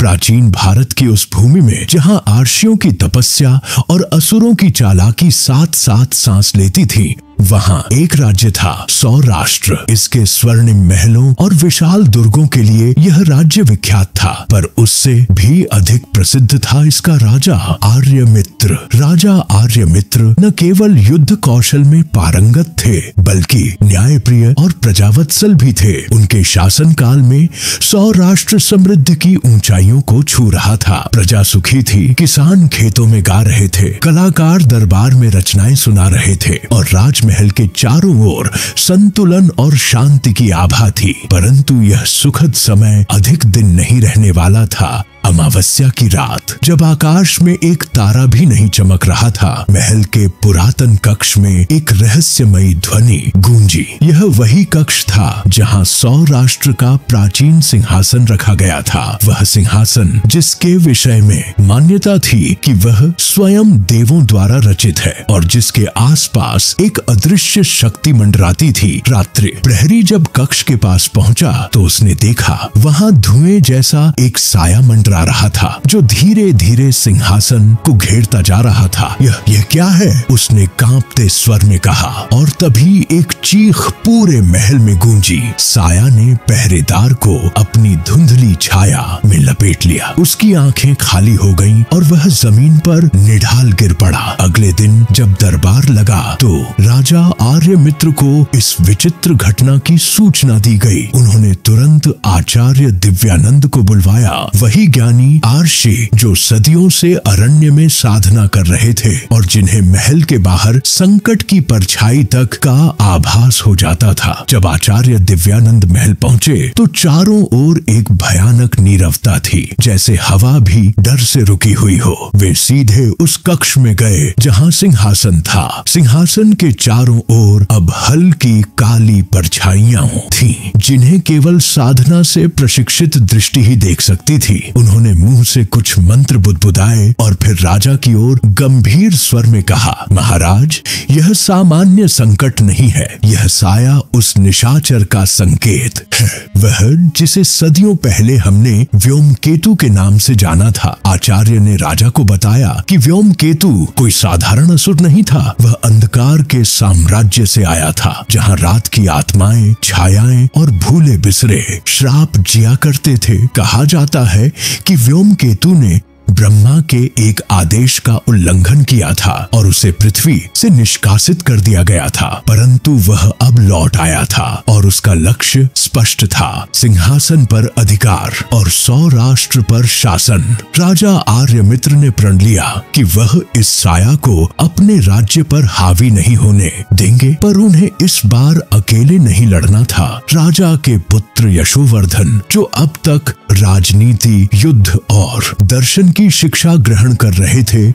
प्राचीन भारत की उस भूमि में जहाँ आर्षियों की तपस्या और असुरों की चालाकी साथ साथ सांस लेती थी, वहाँ एक राज्य था, सौराष्ट्र। इसके स्वर्णिम महलों और विशाल दुर्गों के लिए यह राज्य विख्यात था, पर उससे भी अधिक प्रसिद्ध था इसका राजा आर्यमित्र। राजा आर्यमित्र न केवल युद्ध कौशल में पारंगत थे, बल्कि न्यायप्रिय और प्रजावत्सल भी थे। उनके शासन काल में सौराष्ट्र समृद्धि की ऊंचाइयों को छू रहा था। प्रजा सुखी थी, किसान खेतों में गा रहे थे, कलाकार दरबार में रचनाएं सुना रहे थे और राजमहल के चारों ओर संतुलन और शांति की आभा थी। परंतु यह सुखद समय अधिक दिन नहीं रहने वाला था। अमावस्या की रात, जब आकाश में एक तारा भी नहीं चमक रहा था, महल के पुरातन कक्ष में एक रहस्यमयी ध्वनि गूंजी। यह वही कक्ष था जहां सौराष्ट्र का प्राचीन सिंहासन रखा गया था। वह सिंहासन जिसके विषय में मान्यता थी कि वह स्वयं देवों द्वारा रचित है और जिसके आसपास एक अदृश्य शक्ति मंडराती थी। रात्रि प्रहरी जब कक्ष के पास पहुंचा तो उसने देखा वहां धुएं जैसा एक साया मंडरा रहा था जो धीरे धीरे सिंहासन को घेरता जा रहा था। यह क्या है? उसने कांपते स्वर में कहा और तभी एक चीख पूरे महल में गूंजी। साया ने पहरेदार को अपनी धुंधली छाया में लपेट लिया। उसकी आंखें खाली हो गईं और वह जमीन पर निढाल गिर पड़ा। अगले दिन जब दरबार लगा तो राजा आर्यमित्र को इस विचित्र घटना की सूचना दी गई। उन्होंने तुरंत आचार्य दिव्यानंद को बुलवाया। वही ज्ञानी आर्षि जो सदियों से अरण्य में साधना कर रहे थे और जिन्हें महल के बाहर संकट की परछाई तक का आभास हो जाता था। जब आचार्य दिव्यानंद महल पहुंचे तो चारों ओर एक भयानक नीरवता थी, जैसे हवा भी डर से रुकी हुई हो। वे सीधे उस कक्ष में गए जहां सिंहासन था। सिंहासन के चारों ओर अब हल्की काली परछाइयां थीं, जिन्हें केवल साधना से प्रशिक्षित दृष्टि ही देख सकती थी। उन्होंने मुंह से कुछ मंत्र बुदबुदाए और फिर राजा की ओर गंभीर स्वर में कहा, महाराज, यह सामान्य संकट नहीं है। यह साया उस निशाचर का संकेत है, वह जिसे सदियों पहले हमने व्योमकेतु के नाम से जाना था। आचार्य ने राजा को बताया कि व्योमकेतु कोई साधारण असुर नहीं था। वह अंधकार के साम्राज्य से आया था, जहाँ रात की आत्माएं, छायाएं और भूले बिसरे श्राप जिया करते थे। कहा जाता है कि व्योमकेतु ने ब्रह्मा के एक आदेश का उल्लंघन किया था और उसे पृथ्वी से निष्कासित कर दिया गया था, परंतु वह अब लौट आया था और उसका लक्ष्य स्पष्ट था, सिंहासन पर अधिकार और सौराष्ट्र पर शासन। राजा आर्यमित्र ने प्रण लिया कि वह इस साया को अपने राज्य पर हावी नहीं होने देंगे, पर उन्हें इस बार अकेले नहीं लड़ना था। राजा के पुत्र यशोवर्धन, जो अब तक राजनीति, युद्ध और दर्शन की शिक्षा ग्रहण कर रहे थे,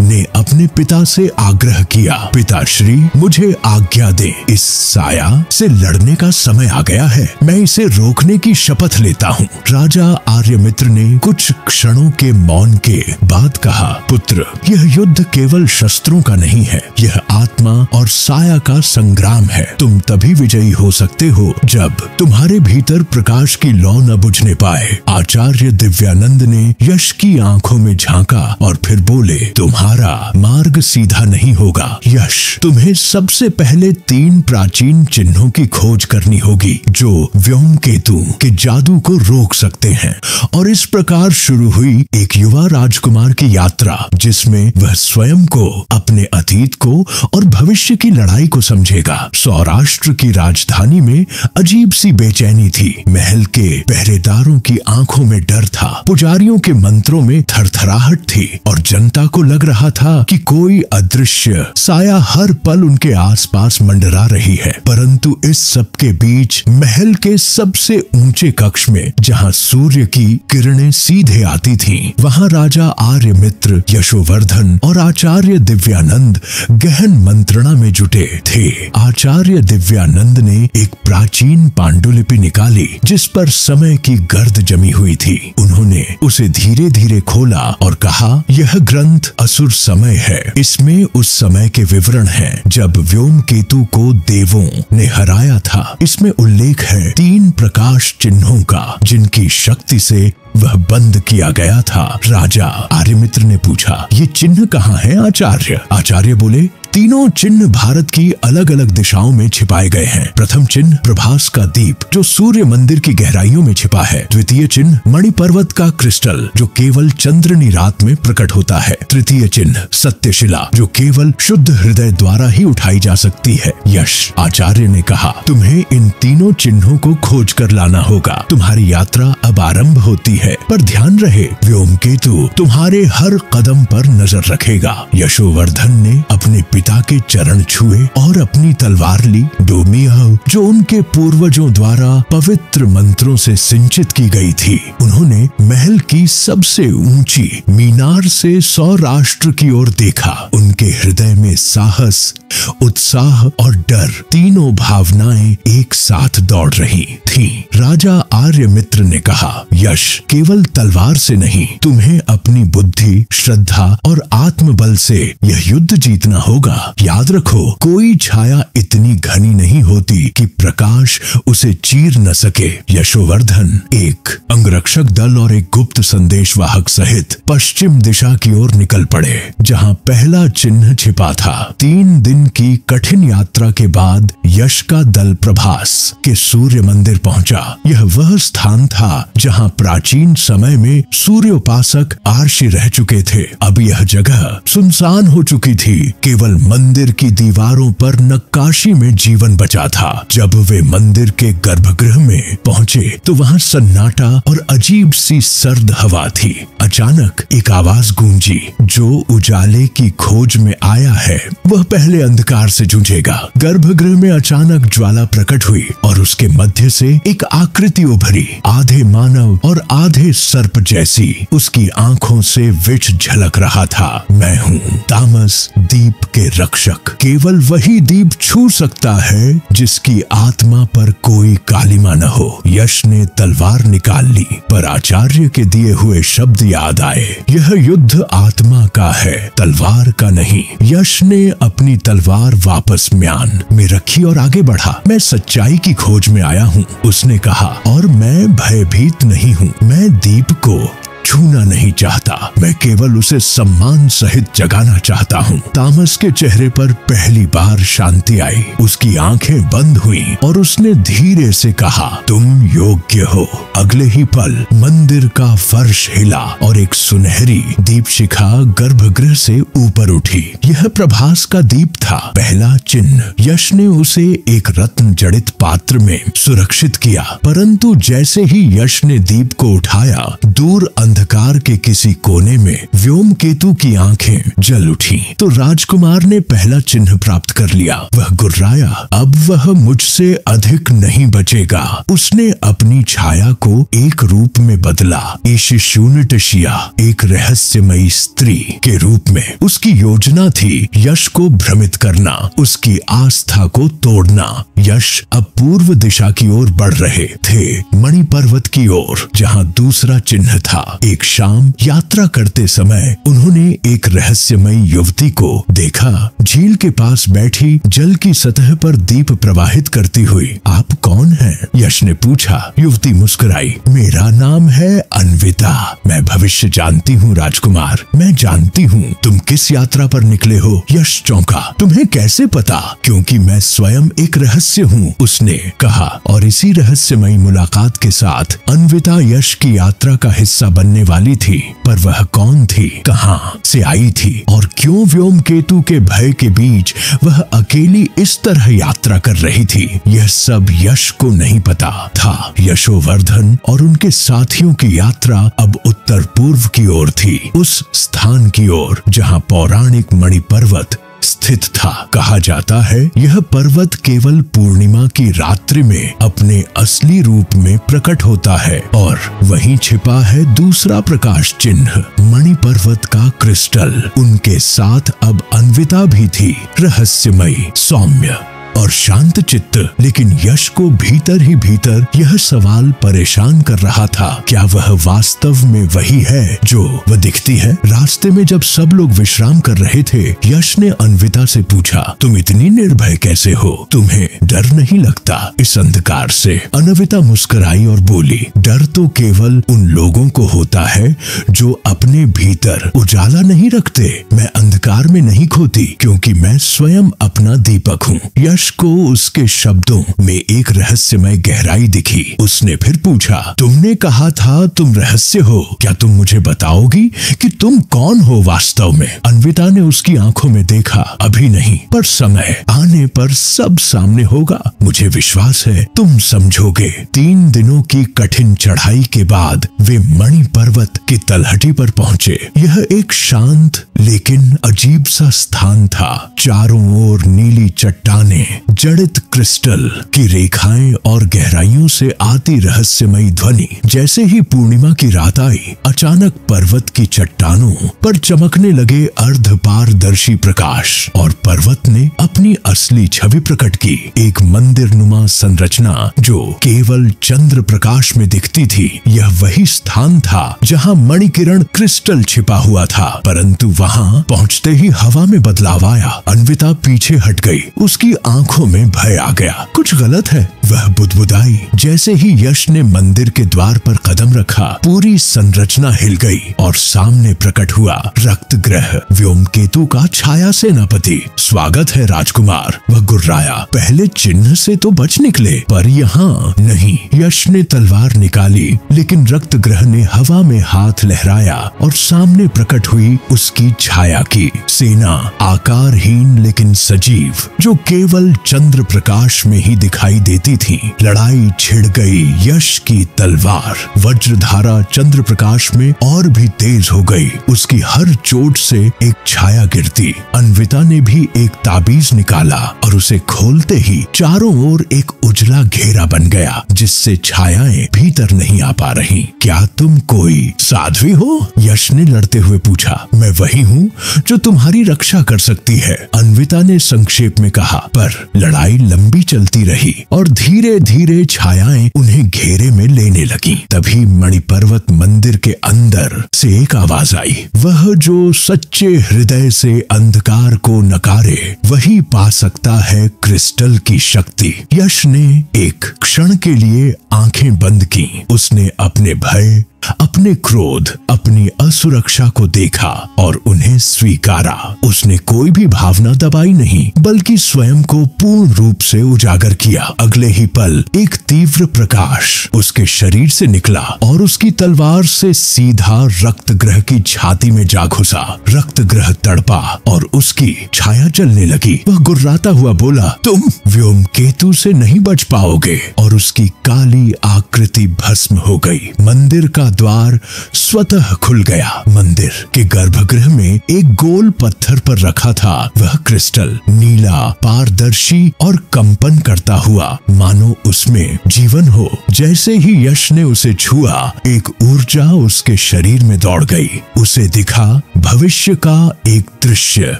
ने अपने पिता से आग्रह किया, पिताश्री, मुझे आज्ञा दे। इस साया से लड़ने का समय आ गया है। मैं इसे रोकने की शपथ लेता हूँ। राजा आर्यमित्र ने कुछ क्षणों के मौन के बाद कहा, पुत्र, यह युद्ध केवल शस्त्रों का नहीं है, यह आत्मा और साया का संग्राम है। तुम तभी विजयी हो सकते हो जब तुम्हारे भीतर प्रकाश की लौ न बुझने पाए। आचार्य दिव्यानंद ने यश की आंखों में झांका और फिर बोले, तुम्हारा मार्ग सीधा नहीं होगा यश। तुम्हें सबसे पहले 3 प्राचीन चिन्हों की खोज करनी होगी जो व्योमकेतु के जादू को रोक सकते हैं। और इस प्रकार शुरू हुई एक युवा राजकुमार की यात्रा, जिसमें वह स्वयं को, अपने अतीत को और भविष्य की लड़ाई को समझेगा। सौराष्ट्र की राजधानी में अजीब सी बेचैनी थी। महल के पहरेदारों की आंखों में डर था, पुजारियों के मंत्रों में थरथराहट थी और जनता को लग रहा था कि कोई अदृश्य साया हर पल उनके आसपास मंडरा रही है। परंतु इस सब के बीच महल के सबसे ऊंचे कक्ष में, जहां सूर्य की किरणें सीधे आती थीं, वहां राजा आर्यमित्र, यशोवर्धन और आचार्य दिव्यानंद गहन मंत्रणा में जुटे थे। आचार्य दिव्यानंद ने एक प्राचीन पांडुलिपि निकाली जिस पर समय की गर्द जमी हुई थी। उन्होंने उसे धीरे धीरे खोल खोला और कहा, यह ग्रंथ असुर समय है। इसमें उस समय के विवरण हैं जब व्योमकेतु को देवों ने हराया था। इसमें उल्लेख है 3 प्रकाश चिन्हों का, जिनकी शक्ति से वह बंद किया गया था। राजा आर्यमित्र ने पूछा, ये चिन्ह कहाँ हैं आचार्य? आचार्य बोले, तीनों चिन्ह भारत की अलग अलग दिशाओं में छिपाए गए हैं। प्रथम चिन्ह प्रभास का दीप, जो सूर्य मंदिर की गहराइयों में छिपा है। द्वितीय चिन्ह मणिपर्वत का क्रिस्टल, जो केवल चंद्रनी रात में प्रकट होता है। तृतीय चिन्ह सत्यशिला, जो केवल शुद्ध हृदय द्वारा ही उठाई जा सकती है। यश आचार्य ने कहा, तुम्हें इन तीनों चिन्हों को खोज कर लाना होगा। तुम्हारी यात्रा अब आरंभ होती है, पर ध्यान रहे, व्योमकेतु तुम्हारे हर कदम पर नजर रखेगा। यशोवर्धन ने अपने पिता के चरण छुए और अपनी तलवार ली। डोमियह, जो उनके पूर्वजों द्वारा पवित्र मंत्रों से सिंचित की गई थी, उन्होंने महल की सबसे ऊंची मीनार से सौराष्ट्र की ओर देखा। उनके हृदय में साहस, उत्साह और डर, तीनों भावनाएं एक साथ दौड़ रही थीं। राजा आर्यमित्र ने कहा, यश केवल तलवार से नहीं, तुम्हें अपनी बुद्धि, श्रद्धा और आत्मबल से यह युद्ध जीतना होगा। याद रखो, कोई छाया इतनी घनी नहीं होती कि प्रकाश उसे चीर न सके। यशोवर्धन एक अंगरक्षक दल और एक गुप्त संदेशवाहक सहित पश्चिम दिशा की ओर निकल पड़े, जहां पहला चिन्ह छिपा था। 3 दिन की कठिन यात्रा के बाद यश का दल प्रभास के सूर्य मंदिर पहुंचा। यह वह स्थान था जहां प्राचीन समय में सूर्योपासक आर्षि रह चुके थे। अब यह जगह सुनसान हो चुकी थी। केवल मंदिर की दीवारों पर नक्काशी में जीवन बचा था। जब वे मंदिर के गर्भगृह में पहुंचे तो वहां सन्नाटा और अजीब सी सर्द हवा थी। अचानक एक आवाज गूंजी, जो उजाले की खोज में आया है वह पहले अंधकार से जूझेगा। गर्भगृह में अचानक ज्वाला प्रकट हुई और उसके मध्य से एक आकृति उभरी, आधे मानव और आधे सर्प जैसी। उसकी आंखों से विष झलक रहा था। मैं हूँ तामस दीप के रक्षक। केवल वही दीप छू सकता है जिसकी आत्मा पर कोई कालिमा न हो। यश ने तलवार निकाल ली, पर आचार्य के दिए हुए शब्द याद आए, यह युद्ध आत्मा का है, तलवार का नहीं। यश ने अपनी तलवार वापस म्यान में रखी और आगे बढ़ा। मैं सच्चाई की खोज में आया हूँ, उसने कहा, और मैं भयभीत नहीं हूँ। मैं दीप को छूना नहीं चाहता, मैं केवल उसे सम्मान सहित जगाना चाहता हूँ। तामस के चेहरे पर पहली बार शांति आई। उसकी आंखें बंद हुईं और उसने धीरे से कहा, तुम योग्य हो। अगले ही पल मंदिर का फर्श हिला और एक सुनहरी दीपशिखा गर्भगृह से ऊपर उठी। यह प्रभास का दीप था, पहला चिन्ह। यश ने उसे एक रत्न जड़ित पात्र में सुरक्षित किया, परंतु जैसे ही यश ने दीप को उठाया, दूर अंधकार के किसी कोने में व्योमकेतु की आंखें जल उठी। तो राजकुमार ने पहला चिन्ह प्राप्त कर लिया। वह गुर्राया, अब वह मुझसे अधिक नहीं बचेगा। उसने अपनी छाया को एक रूप में बदला, ईशिशूनटशिया, एक रहस्यमयी स्त्री के रूप में। उसकी योजना थी यश को भ्रमित करना, उसकी आस्था को तोड़ना। यश अब पूर्व दिशा की ओर बढ़ रहे थे, मणिपर्वत की ओर, जहां दूसरा चिन्ह था। एक शाम यात्रा करते समय उन्होंने एक रहस्यमयी युवती को देखा, झील के पास बैठी जल की सतह पर दीप प्रवाहित करती हुई। आप कौन हैं? यश ने पूछा। युवती मुस्कुराई, मेरा नाम है अन्विता। मैं भविष्य जानती हूँ राजकुमार, मैं जानती हूँ तुम किस यात्रा पर निकले हो। यश चौंका, तुम्हें कैसे पता? क्योंकि मैं स्वयं एक रहस्य हूँ, उसने कहा। और इसी रहस्यमयी मुलाकात के साथ अन्विता यश की यात्रा का हिस्सा बनने वाली थी। पर वह कौन थी, कहां से आई थी और क्यों व्योमकेतु के भय के बीच वह अकेली इस तरह यात्रा कर रही थी, यह सब यश को नहीं पता था। यशोवर्धन और उनके साथियों की यात्रा अब उत्तर पूर्व की ओर थी, उस स्थान की ओर जहां पौराणिक मणिपर्वत स्थित था। कहा जाता है यह पर्वत केवल पूर्णिमा की रात्रि में अपने असली रूप में प्रकट होता है, और वहीं छिपा है दूसरा प्रकाश चिन्ह, मणिपर्वत का क्रिस्टल। उनके साथ अब अन्विता भी थी, रहस्यमयी, सौम्य और शांत चित्त। लेकिन यश को भीतर ही भीतर यह सवाल परेशान कर रहा था, क्या वह वास्तव में वही है जो वह दिखती है? रास्ते में जब सब लोग विश्राम कर रहे थे, यश ने अन्विता से पूछा, तुम इतनी निर्भय कैसे हो? तुम्हें डर नहीं लगता इस अंधकार से? अन्विता मुस्कुराई और बोली, डर तो केवल उन लोगों को होता है जो अपने भीतर उजाला नहीं रखते। मैं अंधकार में नहीं खोती क्योंकि मैं स्वयं अपना दीपक हूँ। यश को उसके शब्दों में एक रहस्यमय गहराई दिखी। उसने फिर पूछा, तुमने कहा था तुम रहस्य हो, क्या तुम मुझे बताओगी कि तुम कौन हो वास्तव में? अन्विता ने उसकी आंखों में देखा, अभी नहीं, पर समय आने पर सब सामने होगा। मुझे विश्वास है तुम समझोगे। 3 दिनों की कठिन चढ़ाई के बाद वे मणि पर्वत की तलहटी पर पहुंचे। यह एक शांत लेकिन अजीब सा स्थान था। चारों ओर नीली चट्टानें, जड़ित क्रिस्टल की रेखाएं और गहराइयों से आती रहस्यमयी ध्वनि। जैसे ही पूर्णिमा की रात आई, अचानक पर्वत की चट्टानों पर चमकने लगे अर्धपारदर्शी प्रकाश और पर्वत ने अपनी असली छवि प्रकट की। एक मंदिर नुमा संरचना जो केवल चंद्र प्रकाश में दिखती थी। यह वही स्थान था जहां मणिकिरण क्रिस्टल छिपा हुआ था, परंतु वहां पहुंचते ही हवा में बदलाव आया। अन्विता पीछे हट गई। उसकी आंखों में भय आ गया, कुछ गलत है, वह बुदबुदाई। जैसे ही यश ने मंदिर के द्वार पर कदम रखा, पूरी संरचना हिल गई और सामने प्रकट हुआ रक्त ग्रह व्योमकेतु का छाया सेनापति। स्वागत है राजकुमार, वह गुर्राया। पहले चिन्ह से तो बच निकले, पर यहाँ नहीं। यश ने तलवार निकाली, लेकिन रक्त ग्रह ने हवा में हाथ लहराया और सामने प्रकट हुई उसकी छाया की सेना, आकारहीन लेकिन सजीव, जो केवल चंद्र प्रकाश में ही दिखाई देती थी। लड़ाई छिड़ गई। यश की तलवार वज्रधारा चंद्र प्रकाश में और भी तेज हो गई। उसकी हर चोट से एक छाया गिरती। अन्विता ने भी एक ताबीज निकाला और उसे खोलते ही चारों ओर एक उजला घेरा बन गया, जिससे छायाएं भीतर नहीं आ पा रही। क्या तुम कोई साध्वी हो? यश ने लड़ते हुए पूछा। मैं वही हूँ जो तुम्हारी रक्षा कर सकती है, अन्विता ने संक्षेप में कहा। पर लड़ाई लंबी चलती रही और धीरे धीरे छायाएं उन्हें घेरे में लेने लगी। तभी मणिपर्वत मंदिर के अंदर से एक आवाज आई, वह जो सच्चे हृदय से अंधकार को नकारे वही पा सकता है क्रिस्टल की शक्ति। यश ने एक क्षण के लिए आंखें बंद की। उसने अपने भय, अपने क्रोध, अपनी असुरक्षा को देखा और उन्हें स्वीकारा। उसने कोई भी भावना दबाई नहीं, बल्कि स्वयं को पूर्ण रूप से उजागर किया। अगले ही पल एक तीव्र प्रकाश उसके शरीर से निकला और उसकी तलवार से सीधा रक्त ग्रह की छाती में जा घुसा। रक्त ग्रह तड़पा और उसकी छाया जलने लगी। वह गुर्राता हुआ बोला, तुम व्योमकेतु से नहीं बच पाओगे, और उसकी काली आकृति भस्म हो गई। मंदिर का द्वार स्वतः खुल गया। मंदिर के गर्भगृह में एक गोल पत्थर पर रखा था वह क्रिस्टल, नीला, पारदर्शी और कंपन करता हुआ, मानो उसमें जीवन हो। जैसे ही यश ने उसे छुआ, एक ऊर्जा उसके शरीर में दौड़ गई। उसे दिखा भविष्य का एक दृश्य।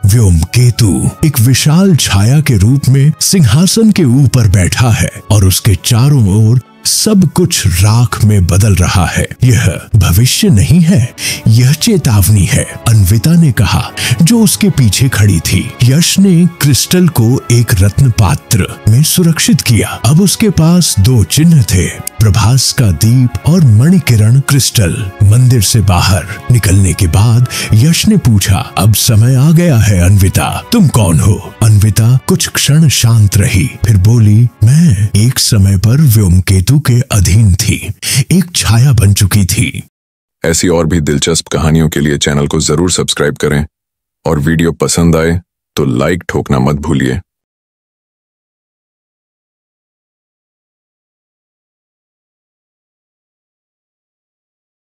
व्योमकेतु एक विशाल छाया के रूप में सिंहासन के ऊपर बैठा है और उसके चारों ओर सब कुछ राख में बदल रहा है। यह भविष्य नहीं है, यह चेतावनी है, अन्विता ने कहा, जो उसके पीछे खड़ी थी। यश ने क्रिस्टल को एक रत्न पात्र में सुरक्षित किया। अब उसके पास 2 चिन्ह थे, प्रभास का दीप और मणिकिरण क्रिस्टल। मंदिर से बाहर निकलने के बाद यश ने पूछा, अब समय आ गया है अन्विता, तुम कौन हो? अन्विता कुछ क्षण शांत रही, फिर बोली, मैं एक समय पर व्योमकेतु के अधीन थी, एक छाया बन चुकी थी। ऐसी और भी दिलचस्प कहानियों के लिए चैनल को जरूर सब्सक्राइब करें और वीडियो पसंद आए तो लाइक ठोकना मत भूलिए।